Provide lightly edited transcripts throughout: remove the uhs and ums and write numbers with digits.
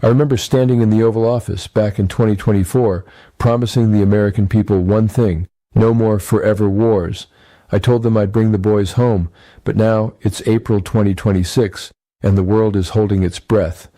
I remember standing in the Oval Office back in 2024, promising the American people one thing: no more forever wars. I told them I'd bring the boys home, but now it's April 2026, and the world is holding its breath.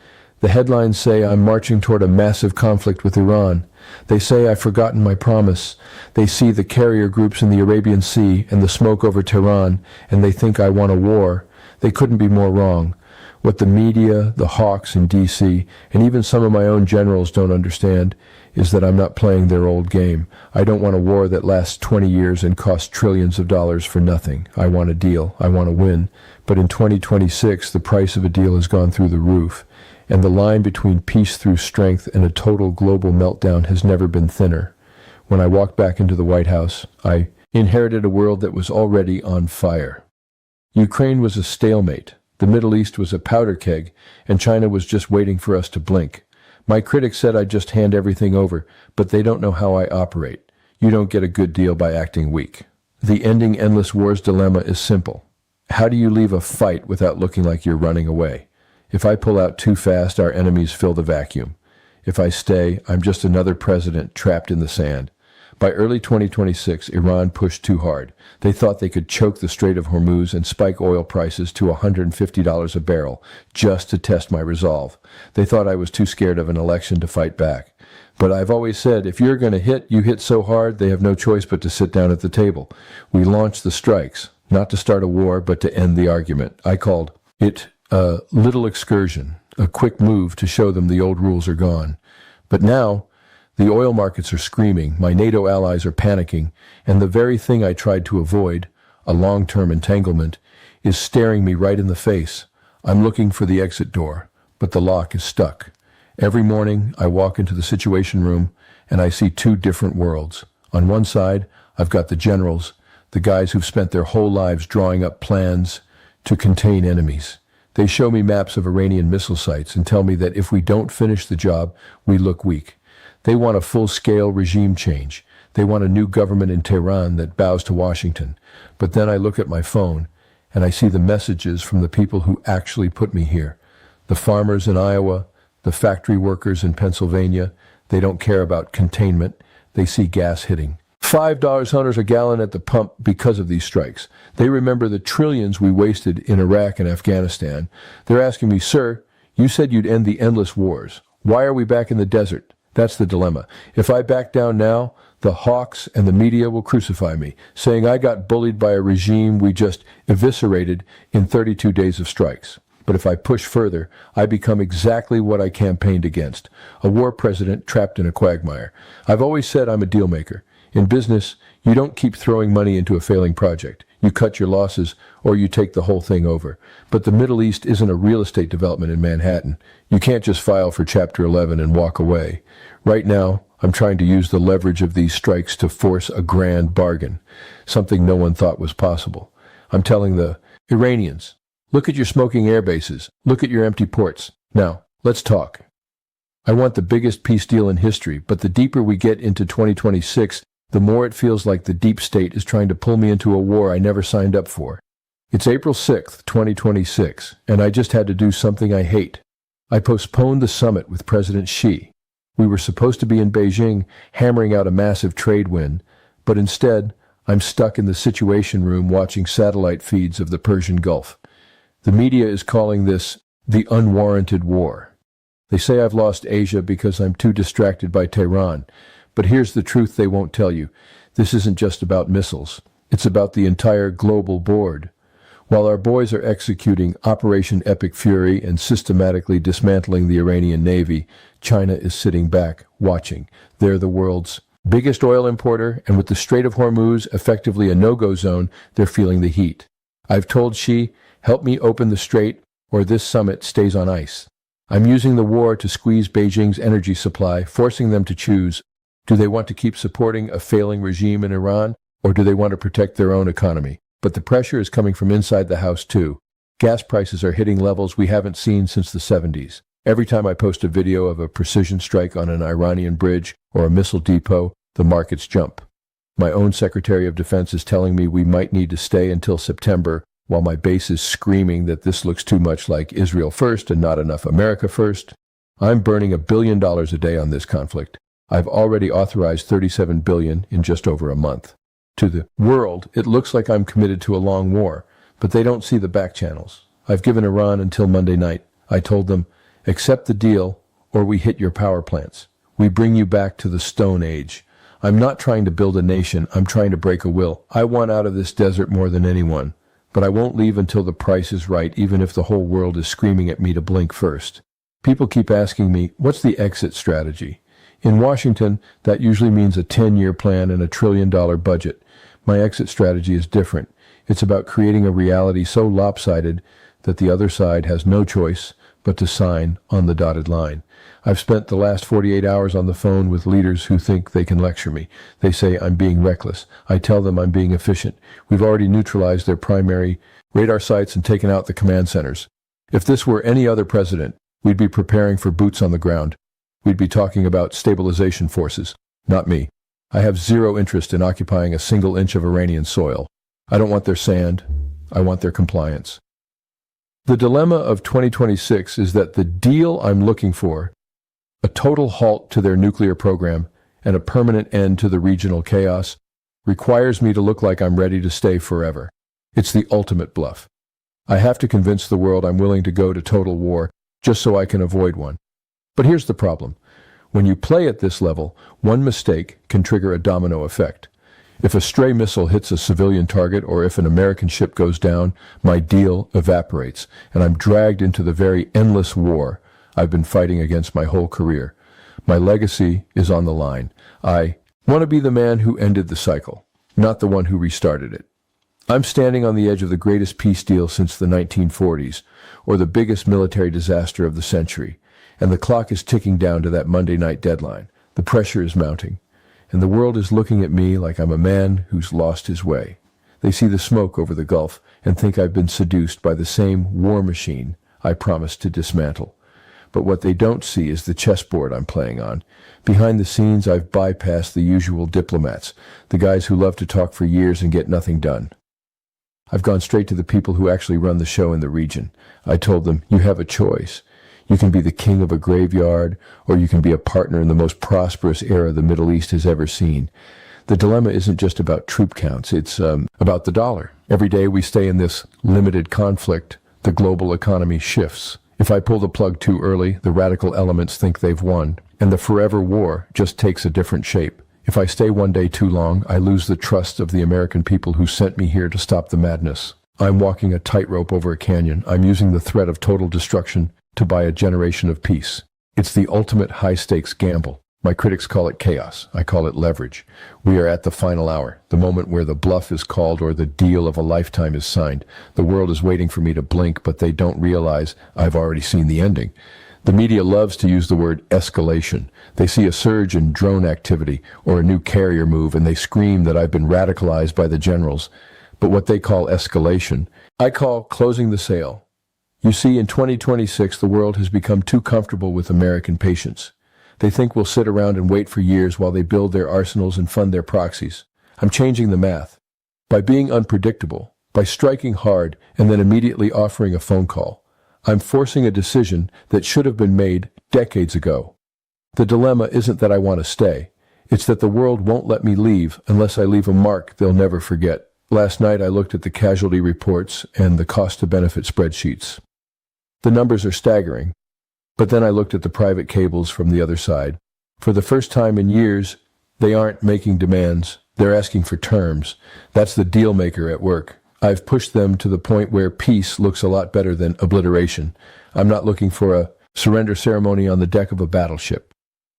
The headlines say I'm marching toward a massive conflict with Iran. They say I've forgotten my promise. They see the carrier groups in the Arabian Sea and the smoke over Tehran, and they think I want a war. They couldn't be more wrong. What the media, the hawks in D.C., and even some of my own generals don't understand is that I'm not playing their old game. I don't want a war that lasts 20 years and costs trillions of dollars for nothing. I want a deal. I want to win. But in 2026, the price of a deal has gone through the roof, and the line between peace through strength and a total global meltdown has never been thinner. When I walked back into the White House, I inherited a world that was already on fire. Ukraine was a stalemate. The Middle East was a powder keg, and China was just waiting for us to blink. My critics said I'd just hand everything over, but they don't know how I operate. You don't get a good deal by acting weak. The ending endless wars dilemma is simple. How do you leave a fight without looking like you're running away? If I pull out too fast, our enemies fill the vacuum. If I stay, I'm just another president trapped in the sand. By early 2026, Iran pushed too hard. They thought they could choke the Strait of Hormuz and spike oil prices to $150 a barrel just to test my resolve. They thought I was too scared of an election to fight back. But I've always said, if you're going to hit, you hit so hard, they have no choice but to sit down at the table. We launched the strikes, not to start a war, but to end the argument. I called it a little excursion, a quick move to show them the old rules are gone. But now, the oil markets are screaming, my NATO allies are panicking, and the very thing I tried to avoid, a long-term entanglement, is staring me right in the face. I'm looking for the exit door, but the lock is stuck. Every morning, I walk into the Situation Room, and I see two different worlds. On one side, I've got the generals, the guys who've spent their whole lives drawing up plans to contain enemies. They show me maps of Iranian missile sites and tell me that if we don't finish the job, we look weak. They want a full-scale regime change. They want a new government in Tehran that bows to Washington. But then I look at my phone, and I see the messages from the people who actually put me here. The farmers in Iowa, the factory workers in Pennsylvania. They don't care about containment. They see gas hitting $5 a gallon at the pump because of these strikes. They remember the trillions we wasted in Iraq and Afghanistan. They're asking me, sir, you said you'd end the endless wars. Why are we back in the desert? That's the dilemma. If I back down now, the hawks and the media will crucify me, saying I got bullied by a regime we just eviscerated in 32 days of strikes. But if I push further, I become exactly what I campaigned against, a war president trapped in a quagmire. I've always said I'm a deal maker. In business, you don't keep throwing money into a failing project. You cut your losses, or you take the whole thing over. But the Middle East isn't a real estate development in Manhattan. You can't just file for Chapter 11 and walk away. Right now, I'm trying to use the leverage of these strikes to force a grand bargain, something no one thought was possible. I'm telling the Iranians, look at your smoking air bases. Look at your empty ports. Now, let's talk. I want the biggest peace deal in history, but the deeper we get into 2026, the more it feels like the deep state is trying to pull me into a war I never signed up for. It's April 6th, 2026, and I just had to do something I hate. I postponed the summit with President Xi. We were supposed to be in Beijing hammering out a massive trade win, but instead, I'm stuck in the Situation Room watching satellite feeds of the Persian Gulf. The media is calling this the unwarranted war. They say I've lost Asia because I'm too distracted by Tehran. But here's the truth they won't tell you. This isn't just about missiles. It's about the entire global board. While our boys are executing Operation Epic Fury and systematically dismantling the Iranian Navy, China is sitting back, watching. They're the world's biggest oil importer, and with the Strait of Hormuz effectively a no-go zone, they're feeling the heat. I've told Xi, help me open the strait, or this summit stays on ice. I'm using the war to squeeze Beijing's energy supply, forcing them to choose. Do they want to keep supporting a failing regime in Iran, or do they want to protect their own economy? But the pressure is coming from inside the house, too. Gas prices are hitting levels we haven't seen since the 70s. Every time I post a video of a precision strike on an Iranian bridge or a missile depot, the markets jump. My own Secretary of Defense is telling me we might need to stay until September, while my base is screaming that this looks too much like Israel first and not enough America first. I'm burning $1 billion a day on this conflict. I've already authorized $37 billion in just over a month. To the world, it looks like I'm committed to a long war, but they don't see the back channels. I've given Iran until Monday night. I told them, accept the deal or we hit your power plants. We bring you back to the Stone Age. I'm not trying to build a nation. I'm trying to break a will. I want out of this desert more than anyone, but I won't leave until the price is right, even if the whole world is screaming at me to blink first. People keep asking me, what's the exit strategy? In Washington, that usually means a 10-year plan and $1 trillion budget. My exit strategy is different. It's about creating a reality so lopsided that the other side has no choice but to sign on the dotted line. I've spent the last 48 hours on the phone with leaders who think they can lecture me. They say I'm being reckless. I tell them I'm being efficient. We've already neutralized their primary radar sites and taken out the command centers. If this were any other president, we'd be preparing for boots on the ground. We'd be talking about stabilization forces. Not me. I have zero interest in occupying a single inch of Iranian soil. I don't want their sand. I want their compliance. The dilemma of 2026 is that the deal I'm looking for, a total halt to their nuclear program and a permanent end to the regional chaos, requires me to look like I'm ready to stay forever. It's the ultimate bluff. I have to convince the world I'm willing to go to total war just so I can avoid one. But here's the problem. When you play at this level, one mistake can trigger a domino effect. If a stray missile hits a civilian target or if an American ship goes down, my deal evaporates, and I'm dragged into the very endless war I've been fighting against my whole career. My legacy is on the line. I want to be the man who ended the cycle, not the one who restarted it. I'm standing on the edge of the greatest peace deal since the 1940s, or the biggest military disaster of the century, and the clock is ticking down to that Monday night deadline. The pressure is mounting, and the world is looking at me like I'm a man who's lost his way. They see the smoke over the Gulf and think I've been seduced by the same war machine I promised to dismantle. But what they don't see is the chessboard I'm playing on. Behind the scenes, I've bypassed the usual diplomats, the guys who love to talk for years and get nothing done. I've gone straight to the people who actually run the show in the region. I told them, you have a choice. You can be the king of a graveyard, or you can be a partner in the most prosperous era the Middle East has ever seen. The dilemma isn't just about troop counts, it's about the dollar. Every day we stay in this limited conflict, the global economy shifts. If I pull the plug too early, the radical elements think they've won, and the forever war just takes a different shape. If I stay one day too long, I lose the trust of the American people who sent me here to stop the madness. I'm walking a tightrope over a canyon. I'm using the threat of total destruction to buy a generation of peace. It's the ultimate high-stakes gamble. My critics call it chaos. I call it leverage. We are at the final hour, the moment where the bluff is called or the deal of a lifetime is signed. The world is waiting for me to blink, but they don't realize I've already seen the ending. The media loves to use the word escalation. They see a surge in drone activity or a new carrier move, and they scream that I've been radicalized by the generals. But what they call escalation, I call closing the sale. You see, in 2026, the world has become too comfortable with American patience. They think we'll sit around and wait for years while they build their arsenals and fund their proxies. I'm changing the math. By being unpredictable, by striking hard and then immediately offering a phone call, I'm forcing a decision that should have been made decades ago. The dilemma isn't that I want to stay. It's that the world won't let me leave unless I leave a mark they'll never forget. Last night I looked at the casualty reports and the cost-to-benefit spreadsheets. The numbers are staggering. But then I looked at the private cables from the other side. For the first time in years, they aren't making demands. They're asking for terms. That's the deal maker at work. I've pushed them to the point where peace looks a lot better than obliteration. I'm not looking for a surrender ceremony on the deck of a battleship.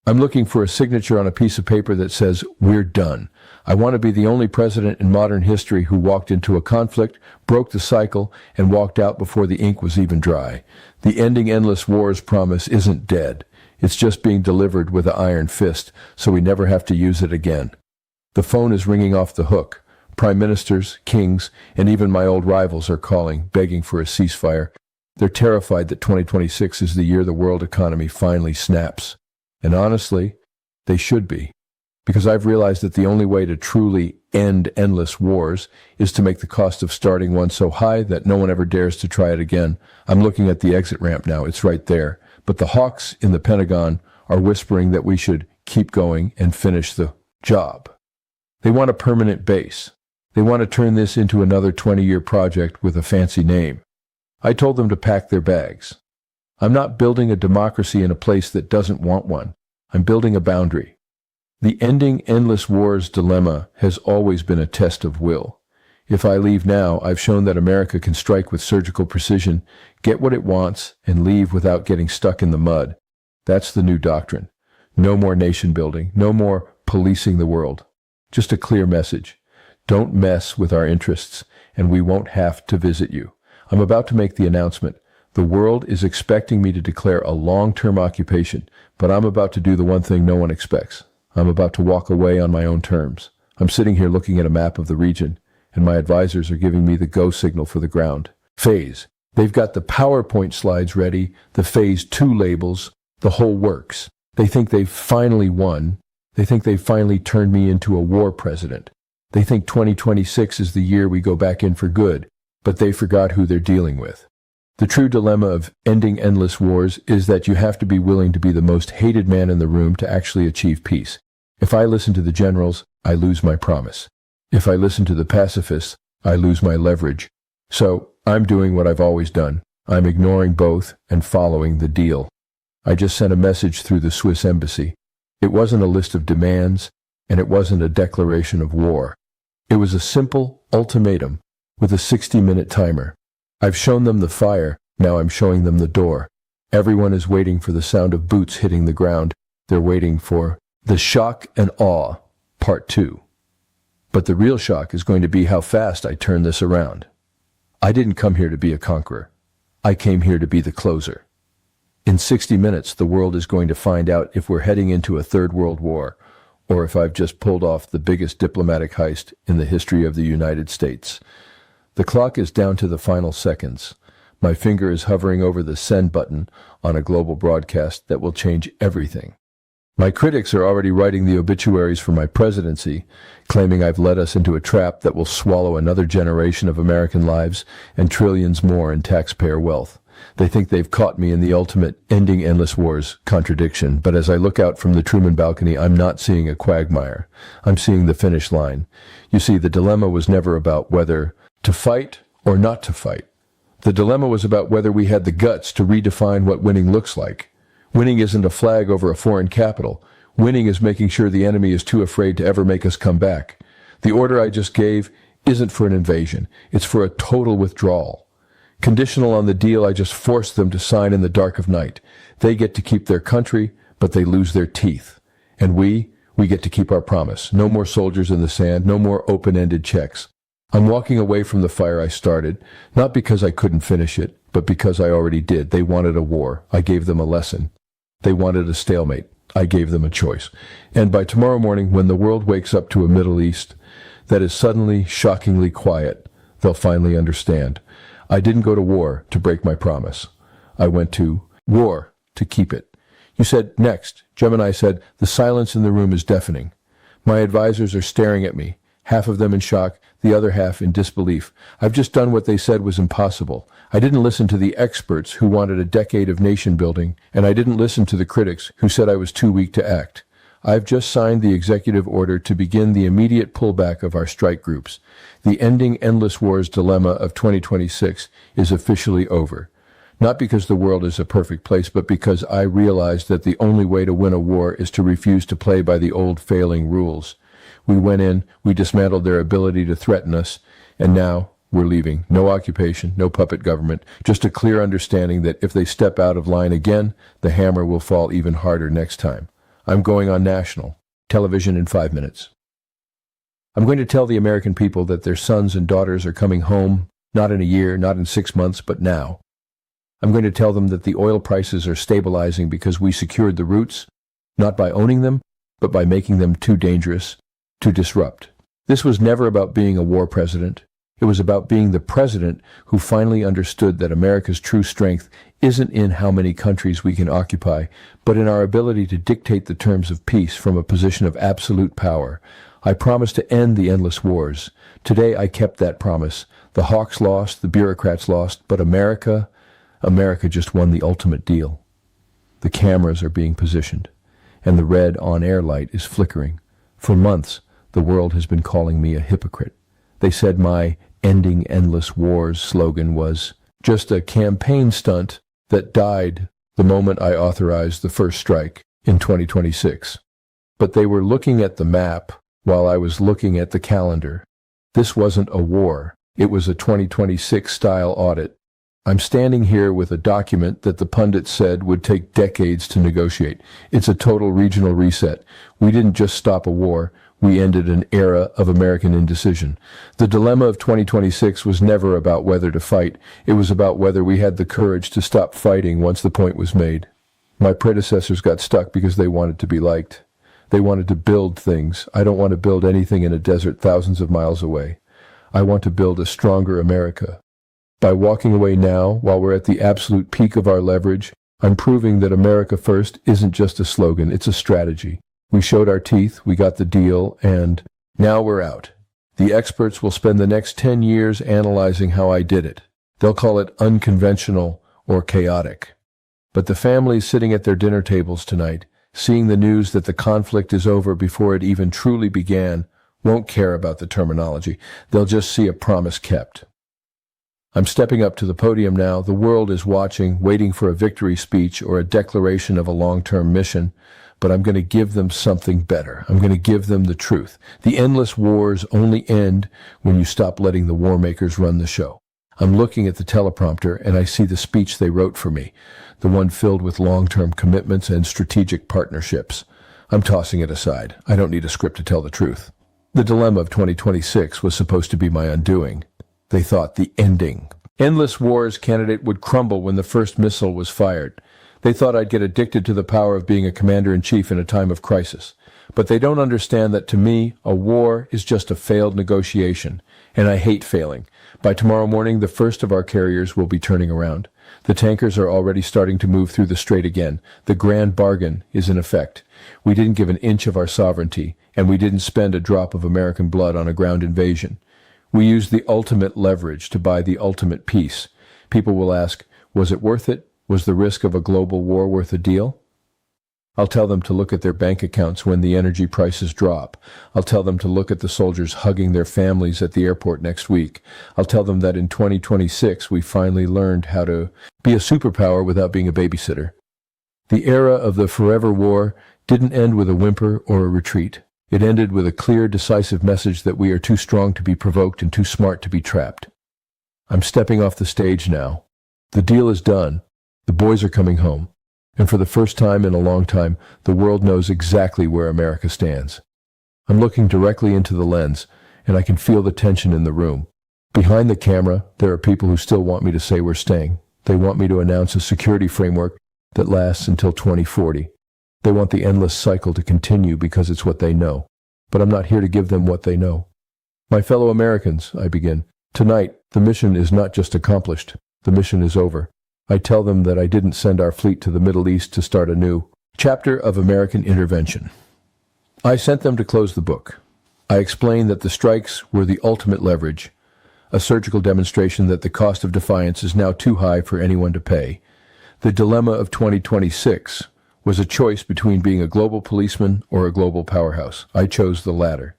I'm looking for a signature on a piece of paper that says, we're done. I want to be the only president in modern history who walked into a conflict, broke the cycle, and walked out before the ink was even dry. The ending endless wars promise isn't dead. It's just being delivered with an iron fist, so we never have to use it again. The phone is ringing off the hook. Prime ministers, kings, and even my old rivals are calling, begging for a ceasefire. They're terrified that 2026 is the year the world economy finally snaps. And honestly, they should be. Because I've realized that the only way to truly end endless wars is to make the cost of starting one so high that no one ever dares to try it again. I'm looking at the exit ramp now. It's right there. but the hawks in the Pentagon are whispering that we should keep going and finish the job. They want a permanent base. They want to turn this into another 20-year project with a fancy name. I told them to pack their bags. I'm not building a democracy in a place that doesn't want one. I'm building a boundary. The ending endless wars dilemma has always been a test of will. If I leave now, I've shown that America can strike with surgical precision, get what it wants, and leave without getting stuck in the mud. That's the new doctrine. No more nation building, no more policing the world. Just a clear message. Don't mess with our interests, and we won't have to visit you. I'm about to make the announcement. The world is expecting me to declare a long-term occupation, but I'm about to do the one thing no one expects. I'm about to walk away on my own terms. I'm sitting here looking at a map of the region, and my advisors are giving me the go signal for the ground. Phase. They've got the PowerPoint slides ready, the Phase 2 labels, the whole works. They think they've finally won. They think they've finally turned me into a war president. They think 2026 is the year we go back in for good, but they forgot who they're dealing with. The true dilemma of ending endless wars is that you have to be willing to be the most hated man in the room to actually achieve peace. If I listen to the generals, I lose my promise. If I listen to the pacifists, I lose my leverage. So, I'm doing what I've always done. I'm ignoring both and following the deal. I just sent a message through the Swiss embassy. It wasn't a list of demands, and it wasn't a declaration of war. It was a simple ultimatum with a 60-minute timer. I've shown them the fire, now I'm showing them the door. Everyone is waiting for the sound of boots hitting the ground. They're waiting for the shock and awe, part 2. But the real shock is going to be how fast I turn this around. I didn't come here to be a conqueror. I came here to be the closer. In 60 minutes, the world is going to find out if we're heading into a third world war, or if I've just pulled off the biggest diplomatic heist in the history of the United States. The clock is down to the final seconds. My finger is hovering over the send button on a global broadcast that will change everything. My critics are already writing the obituaries for my presidency, claiming I've led us into a trap that will swallow another generation of American lives and trillions more in taxpayer wealth. They think they've caught me in the ultimate ending endless wars contradiction, but as I look out from the Truman balcony, I'm not seeing a quagmire. I'm seeing the finish line. You see, the dilemma was never about whether to fight or not to fight. The dilemma was about whether we had the guts to redefine what winning looks like. Winning isn't a flag over a foreign capital. Winning is making sure the enemy is too afraid to ever make us come back. The order I just gave isn't for an invasion. It's for a total withdrawal. Conditional on the deal I just forced them to sign in the dark of night. They get to keep their country, but they lose their teeth. And we get to keep our promise. No more soldiers in the sand, no more open-ended checks. I'm walking away from the fire I started, not because I couldn't finish it, but because I already did. They wanted a war. I gave them a lesson. They wanted a stalemate. I gave them a choice. And by tomorrow morning, when the world wakes up to a Middle East that is suddenly, shockingly quiet, they'll finally understand. I didn't go to war to break my promise. I went to war to keep it. You said, next. Gemini said, the silence in the room is deafening. My advisors are staring at me, half of them in shock, the other half in disbelief. I've just done what they said was impossible. I didn't listen to the experts who wanted a decade of nation building, and I didn't listen to the critics who said I was too weak to act. I've just signed the executive order to begin the immediate pullback of our strike groups. The ending endless wars dilemma of 2026 is officially over. Not because the world is a perfect place, but because I realized that the only way to win a war is to refuse to play by the old failing rules. We went in, we dismantled their ability to threaten us, and now we're leaving. No occupation, no puppet government, just a clear understanding that if they step out of line again, the hammer will fall even harder next time. I'm going on national television in 5 minutes. I'm going to tell the American people that their sons and daughters are coming home, not in a year, not in 6 months, but now. I'm going to tell them that the oil prices are stabilizing because we secured the roots, not by owning them, but by making them too dangerous to disrupt. This was never about being a war president. It was about being the president who finally understood that America's true strength isn't in how many countries we can occupy, but in our ability to dictate the terms of peace from a position of absolute power. I promised to end the endless wars. Today I kept that promise. The hawks lost, the bureaucrats lost, but America just won the ultimate deal. The cameras are being positioned, and the red on-air light is flickering. For months, the world has been calling me a hypocrite. They said my "Ending Endless Wars" slogan was just a campaign stunt that died the moment I authorized the first strike in 2026. But they were looking at the map while I was looking at the calendar. This wasn't a war. It was a 2026-style audit. I'm standing here with a document that the pundits said would take decades to negotiate. It's a total regional reset. We didn't just stop a war. We ended an era of American indecision. The dilemma of 2026 was never about whether to fight. It was about whether we had the courage to stop fighting once the point was made. My predecessors got stuck because they wanted to be liked. They wanted to build things. I don't want to build anything in a desert thousands of miles away. I want to build a stronger America. By walking away now, while we're at the absolute peak of our leverage, I'm proving that America First isn't just a slogan, it's a strategy. We showed our teeth, we got the deal, and now we're out. The experts will spend the next 10 years analyzing how I did it. They'll call it unconventional or chaotic. But the families sitting at their dinner tables tonight, seeing the news that the conflict is over before it even truly began, won't care about the terminology. They'll just see a promise kept. I'm stepping up to the podium now. The world is watching, waiting for a victory speech or a declaration of a long-term mission. But I'm going to give them something better. I'm going to give them the truth. The endless wars only end when you stop letting the war makers run the show. I'm looking at the teleprompter and I see the speech they wrote for me, the one filled with long-term commitments and strategic partnerships. I'm tossing it aside. I don't need a script to tell the truth. The dilemma of 2026 was supposed to be my undoing. They thought the ending. Endless wars candidate would crumble when the first missile was fired. They thought I'd get addicted to the power of being a commander-in-chief in a time of crisis. But they don't understand that to me, a war is just a failed negotiation, and I hate failing. By tomorrow morning, the first of our carriers will be turning around. The tankers are already starting to move through the strait again. The grand bargain is in effect. We didn't give an inch of our sovereignty, and we didn't spend a drop of American blood on a ground invasion. We used the ultimate leverage to buy the ultimate peace. People will ask, was it worth it? Was the risk of a global war worth a deal? I'll tell them to look at their bank accounts when the energy prices drop. I'll tell them to look at the soldiers hugging their families at the airport next week. I'll tell them that in 2026 we finally learned how to be a superpower without being a babysitter. The era of the forever war didn't end with a whimper or a retreat. It ended with a clear, decisive message that we are too strong to be provoked and too smart to be trapped. I'm stepping off the stage now. The deal is done. The boys are coming home. And for the first time in a long time, the world knows exactly where America stands. I'm looking directly into the lens, and I can feel the tension in the room. Behind the camera, there are people who still want me to say we're staying. They want me to announce a security framework that lasts until 2040. They want the endless cycle to continue because it's what they know. But I'm not here to give them what they know. My fellow Americans, I begin. Tonight, the mission is not just accomplished. The mission is over. I tell them that I didn't send our fleet to the Middle East to start a new chapter of American intervention. I sent them to close the book. I explained that the strikes were the ultimate leverage, a surgical demonstration that the cost of defiance is now too high for anyone to pay. The dilemma of 2026 was a choice between being a global policeman or a global powerhouse. I chose the latter.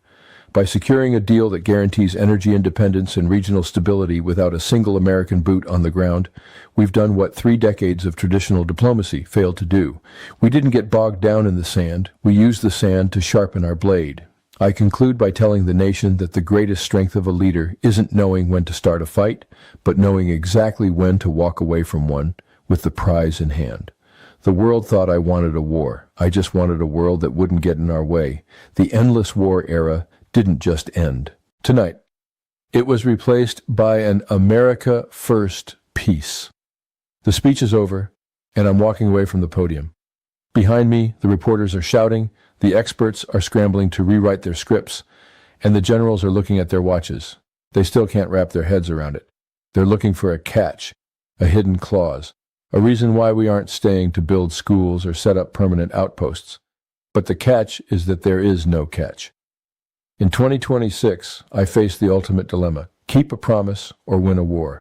By securing a deal that guarantees energy independence and regional stability without a single American boot on the ground, we've done what 3 decades of traditional diplomacy failed to do. We didn't get bogged down in the sand. We used the sand to sharpen our blade. I conclude by telling the nation that the greatest strength of a leader isn't knowing when to start a fight, but knowing exactly when to walk away from one with the prize in hand. The world thought I wanted a war. I just wanted a world that wouldn't get in our way. The endless war era didn't just end. Tonight, it was replaced by an America First peace. The speech is over, and I'm walking away from the podium. Behind me, the reporters are shouting, the experts are scrambling to rewrite their scripts, and the generals are looking at their watches. They still can't wrap their heads around it. They're looking for a catch, a hidden clause, a reason why we aren't staying to build schools or set up permanent outposts. But the catch is that there is no catch. In 2026, I faced the ultimate dilemma: keep a promise or win a war.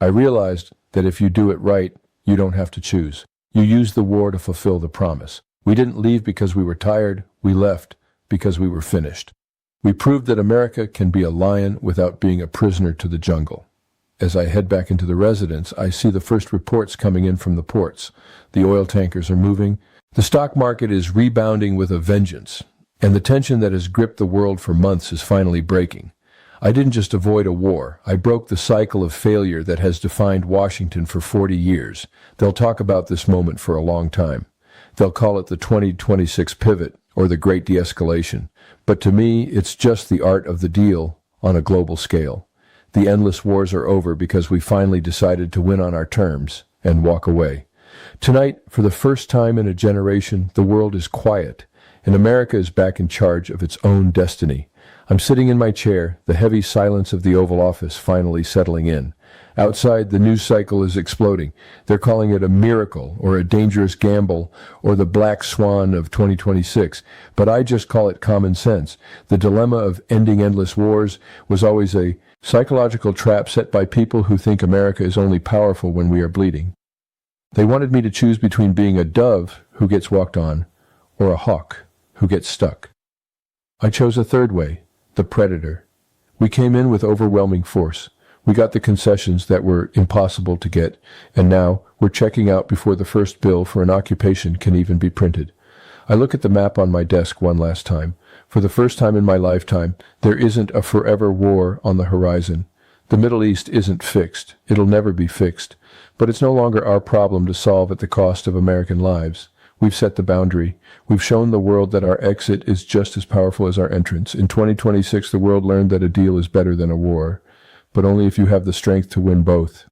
I realized that if you do it right, you don't have to choose. You used the war to fulfill the promise. We didn't leave because we were tired. We left because we were finished. We proved that America can be a lion without being a prisoner to the jungle. As I head back into the residence, I see the first reports coming in from the ports. The oil tankers are moving. The stock market is rebounding with a vengeance, and the tension that has gripped the world for months is finally breaking. I didn't just avoid a war. I broke the cycle of failure that has defined Washington for 40 years. They'll talk about this moment for a long time. They'll call it the 2026 pivot or the great de-escalation. But to me, it's just the art of the deal on a global scale. The endless wars are over because we finally decided to win on our terms and walk away. Tonight, for the first time in a generation, the world is quiet, and America is back in charge of its own destiny. I'm sitting in my chair, the heavy silence of the Oval Office finally settling in. Outside, the news cycle is exploding. They're calling it a miracle or a dangerous gamble or the black swan of 2026. But I just call it common sense. The dilemma of ending endless wars was always a psychological trap set by people who think America is only powerful when we are bleeding. They wanted me to choose between being a dove who gets walked on or a hawk who gets stuck. I chose a third way, the predator. We came in with overwhelming force. We got the concessions that were impossible to get, and now we're checking out before the first bill for an occupation can even be printed. I look at the map on my desk one last time. For the first time in my lifetime, there isn't a forever war on the horizon. The Middle East isn't fixed. It'll never be fixed. But it's no longer our problem to solve at the cost of American lives. We've set the boundary. We've shown the world that our exit is just as powerful as our entrance. In 2026, the world learned that a deal is better than a war, but only if you have the strength to win both.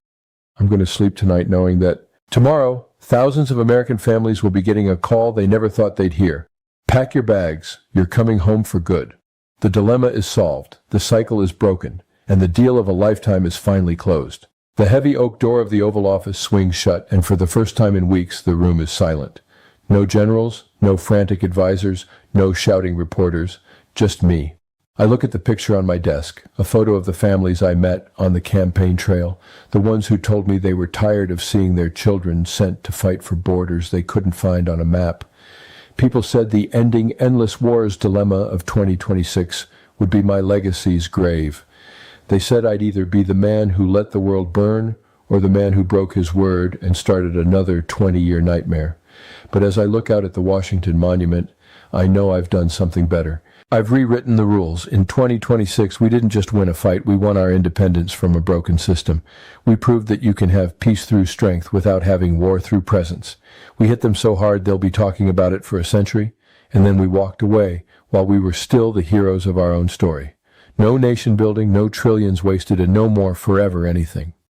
I'm going to sleep tonight knowing that tomorrow, thousands of American families will be getting a call they never thought they'd hear. Pack your bags. You're coming home for good. The dilemma is solved. The cycle is broken, and the deal of a lifetime is finally closed. The heavy oak door of the Oval Office swings shut, and for the first time in weeks, the room is silent. No generals, no frantic advisors, no shouting reporters, just me. I look at the picture on my desk, a photo of the families I met on the campaign trail, the ones who told me they were tired of seeing their children sent to fight for borders they couldn't find on a map. People said the ending endless wars dilemma of 2026 would be my legacy's grave. They said I'd either be the man who let the world burn or the man who broke his word and started another 20-year nightmare. But as I look out at the Washington Monument, I know I've done something better. I've rewritten the rules. In 2026, we didn't just win a fight, we won our independence from a broken system. We proved that you can have peace through strength without having war through presence. We hit them so hard they'll be talking about it for a century, and then we walked away while we were still the heroes of our own story. No nation building, no trillions wasted, and no more forever anything.